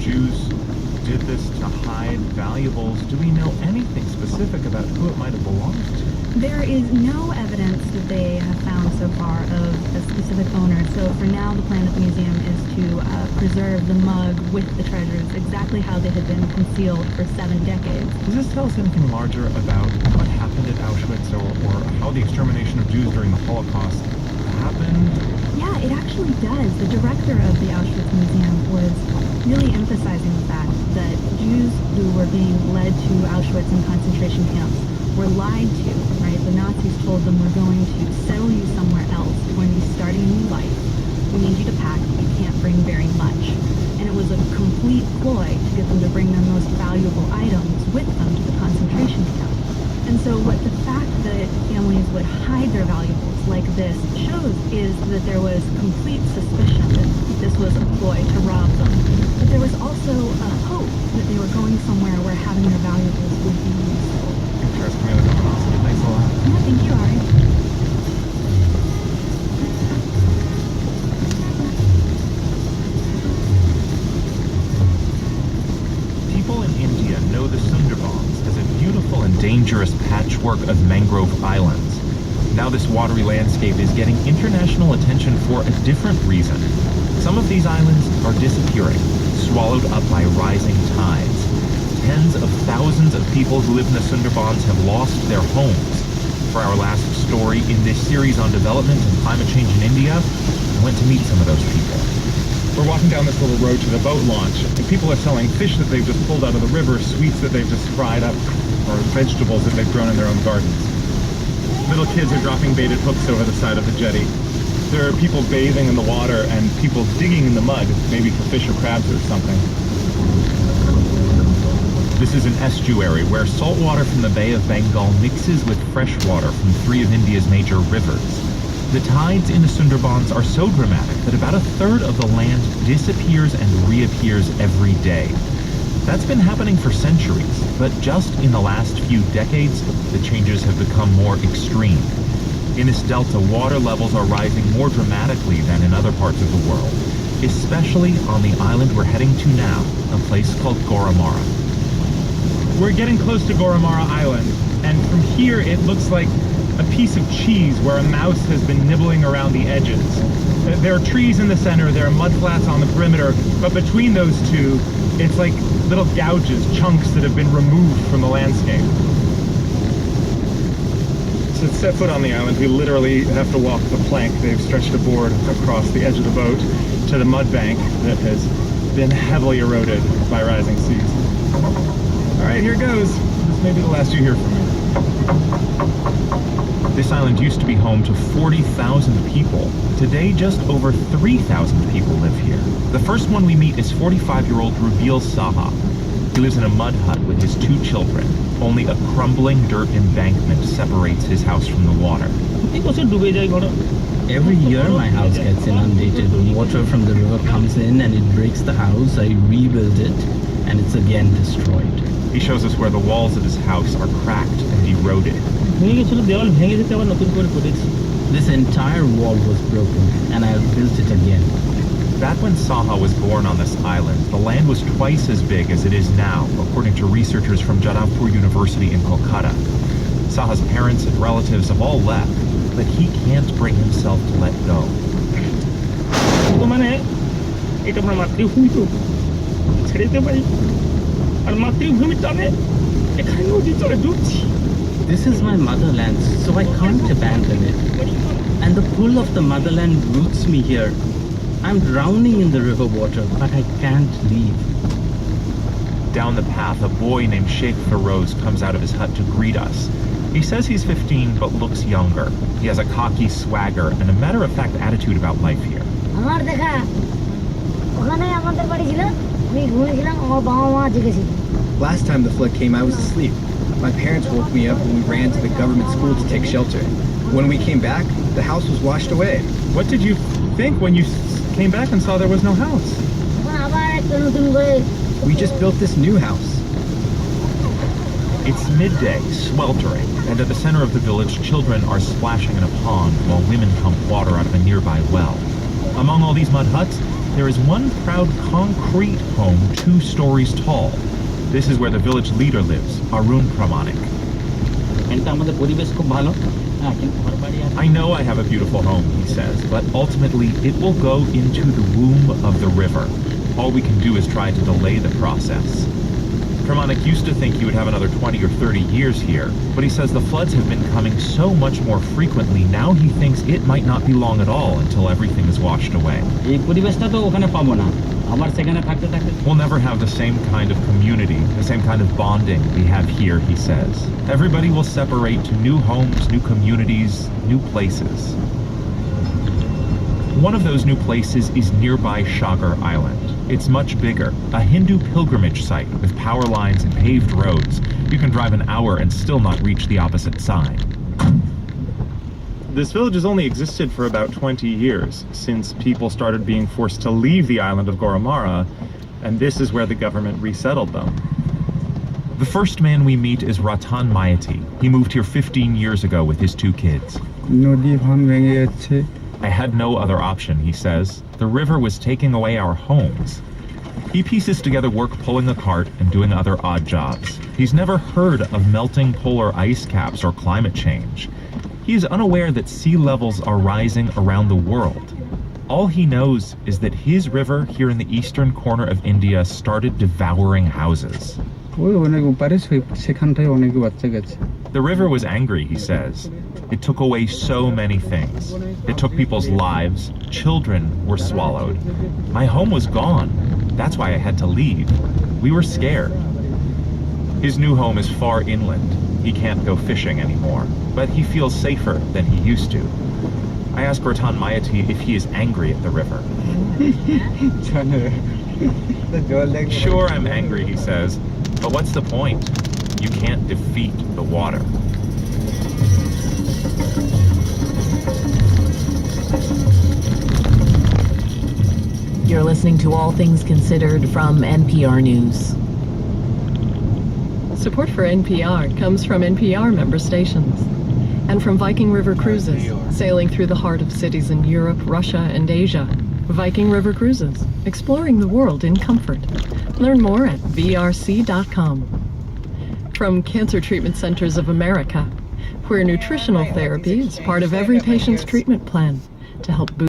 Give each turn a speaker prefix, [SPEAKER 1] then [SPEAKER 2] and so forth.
[SPEAKER 1] Jews did this to hide valuables. Do we know anything specific about who it might have belonged to?
[SPEAKER 2] There is no evidence that they have found so far of a specific owner. So for now, the plan of the museum is to preserve the mug with the treasures exactly how they had been concealed for 7 decades.
[SPEAKER 1] Does this tell us anything larger about what happened at Auschwitz or how the extermination of Jews during the Holocaust happened?
[SPEAKER 2] Yeah, it actually does. The director of the Auschwitz Museum was really emphasizing the fact that Jews who were being led to Auschwitz and concentration camps were lied to, right? The Nazis told them, we're going to settle you somewhere else. We're going to be starting a new life. We need you to pack, but you can't bring very much. And it was a complete ploy to get them to bring their most valuable items with them to the concentration camp. And so what the fact that families would hide their valuables like this shows is that there was complete suspicion that this was a ploy to rob them. But there was also a hope that they were going somewhere where having their valuables would be useful.
[SPEAKER 1] Interesting. Thanks a lot.
[SPEAKER 2] Yeah, thank you, Ari.
[SPEAKER 1] People in India know the Sundarbans as a beautiful and dangerous patchwork of mangrove islands. Now this watery landscape is getting international attention for a different reason. Some of these islands are disappearing, swallowed up by rising tides. Tens of thousands of people who live in the Sundarbans have lost their homes. For our last story in this series on development and climate change in India, I went to meet some of those people. We're walking down this little road to the boat launch, and people are selling fish that they've just pulled out of the river, sweets that they've just fried up, or vegetables that they've grown in their own gardens. Little kids are dropping baited hooks over the side of the jetty. There are people bathing in the water and people digging in the mud, maybe for fish or crabs or something. This is an estuary where salt water from the Bay of Bengal mixes with fresh water from 3 of India's major rivers. The tides in the Sundarbans are so dramatic that about a third of the land disappears and reappears every day. That's been happening for centuries, but just in the last few decades, the changes have become more extreme. In this delta, water levels are rising more dramatically than in other parts of the world, especially on the island we're heading to now, a place called Goramara. We're getting close to Goramara Island, and from here it looks like a piece of cheese where a mouse has been nibbling around the edges. There are trees in the center, there are mudflats on the perimeter, but between those two, it's like little gouges, chunks that have been removed from the landscape. So to set foot on the island, we literally have to walk the plank. They've stretched a board across the edge of the boat to the mud bank that has been heavily eroded by rising seas. All right, here goes. This may be the last you hear from me. This island used to be home to 40,000 people. Today, just over 3,000 people live here. The first one we meet is 45-year-old Rubil Saha. He lives in a mud hut with his 2 children. Only a crumbling dirt embankment separates his house from the water.
[SPEAKER 3] Every year my house gets inundated. Water from the river comes in and it breaks the house. I rebuild it and it's again destroyed.
[SPEAKER 1] He shows us where the walls of his house are cracked and eroded.
[SPEAKER 3] This entire wall was broken and I have built it again.
[SPEAKER 1] Back when Saha was born on this island, the land was twice as big as it is now, according to researchers from Jadavpur University in Kolkata. Saha's parents and relatives have all left, but he can't bring himself to let go.
[SPEAKER 3] This is my motherland, so I can't abandon it. And the pull of the motherland roots me here. I'm drowning in the river water, but I can't leave.
[SPEAKER 1] Down the path, a boy named Sheikh Feroz comes out of his hut to greet us. He says he's 15, but looks younger. He has a cocky swagger and a matter-of-fact attitude about life here.
[SPEAKER 4] Last time the flood came, I was asleep. My parents woke me up and we ran to the government school to take shelter. When we came back, the house was washed away.
[SPEAKER 1] What did you think when you came back and saw there was no house?
[SPEAKER 4] We just built this new house.
[SPEAKER 1] It's midday, sweltering, and at the center of the village, children are splashing in a pond while women pump water out of a nearby well. Among all these mud huts, there is one proud concrete home 2 stories tall. This is where the village leader lives, Arun Pramanik. I know I have a beautiful home, he says, but ultimately it will go into the womb of the river. All we can do is try to delay the process. Pramanik used to think he would have another 20 or 30 years here, but he says the floods have been coming so much more frequently, now he thinks it might not be long at all until everything is washed away. We'll never have the same kind of community, the same kind of bonding we have here, he says. Everybody will separate to new homes, new communities, new places. One of those new places is nearby Shagar Island. It's much bigger, a Hindu pilgrimage site with power lines and paved roads. You can drive an hour and still not reach the opposite side. This village has only existed for about 20 years, since people started being forced to leave the island of Goramara, and this is where the government resettled them. The first man we meet is Ratan Mayati. He moved here 15 years ago with his 2 kids. I had no other option, he says. The river was taking away our homes. He pieces together work pulling a cart and doing other odd jobs. He's never heard of melting polar ice caps or climate change. He is unaware that sea levels are rising around the world. All he knows is that his river here in the eastern corner of India started devouring houses. The river was angry, he says. It took away so many things. It took people's lives. Children were swallowed. My home was gone. That's why I had to leave. We were scared. His new home is far inland. He can't go fishing anymore, but he feels safer than he used to. I ask Ratan Mayati if he is angry at the river. Sure, I'm angry, he says, but what's the point? You can't defeat the water.
[SPEAKER 5] You're listening to All Things Considered from NPR News.
[SPEAKER 6] Support for NPR comes from NPR member stations and from Viking River Cruises, sailing through the heart of cities in Europe, Russia, and Asia. Viking River Cruises, exploring the world in comfort. Learn more at vrc.com. From Cancer Treatment Centers of America, where nutritional therapy is part of every patient's treatment plan to help boost